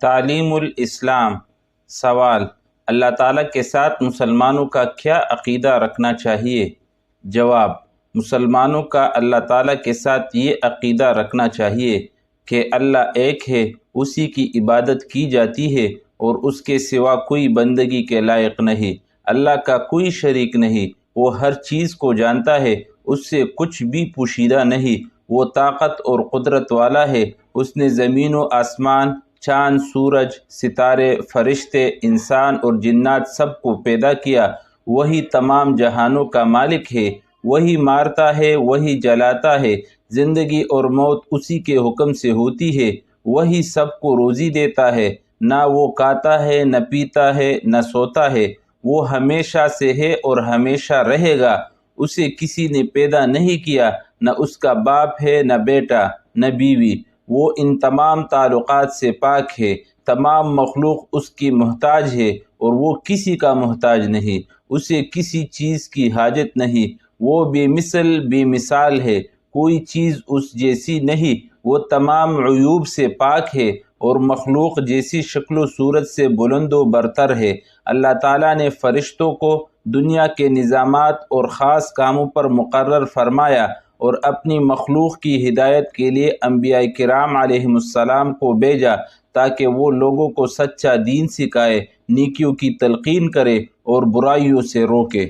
تعلیم الاسلام۔ سوال: اللہ تعالیٰ کے ساتھ مسلمانوں کا کیا عقیدہ رکھنا چاہیے؟ جواب: مسلمانوں کا اللہ تعالیٰ کے ساتھ یہ عقیدہ رکھنا چاہیے کہ اللہ ایک ہے، اسی کی عبادت کی جاتی ہے اور اس کے سوا کوئی بندگی کے لائق نہیں۔ اللہ کا کوئی شریک نہیں، وہ ہر چیز کو جانتا ہے، اس سے کچھ بھی پوشیدہ نہیں، وہ طاقت اور قدرت والا ہے۔ اس نے زمین و آسمان، چاند، سورج، ستارے، فرشتے، انسان اور جنات سب کو پیدا کیا۔ وہی تمام جہانوں کا مالک ہے، وہی مارتا ہے، وہی جلاتا ہے، زندگی اور موت اسی کے حکم سے ہوتی ہے، وہی سب کو روزی دیتا ہے، نہ وہ کھاتا ہے، نہ پیتا ہے، نہ سوتا ہے، وہ ہمیشہ سے ہے اور ہمیشہ رہے گا۔ اسے کسی نے پیدا نہیں کیا، نہ اس کا باپ ہے، نہ بیٹا، نہ بیوی، وہ ان تمام تعلقات سے پاک ہے۔ تمام مخلوق اس کی محتاج ہے اور وہ کسی کا محتاج نہیں، اسے کسی چیز کی حاجت نہیں، وہ بے مثل بے مثال ہے، کوئی چیز اس جیسی نہیں، وہ تمام عیوب سے پاک ہے اور مخلوق جیسی شکل و صورت سے بلند و برتر ہے۔ اللہ تعالیٰ نے فرشتوں کو دنیا کے نظامات اور خاص کاموں پر مقرر فرمایا اور اپنی مخلوق کی ہدایت کے لیے انبیاء کرام علیہم السلام کو بھیجا تاکہ وہ لوگوں کو سچا دین سکھائے، نیکیوں کی تلقین کرے اور برائیوں سے روکے۔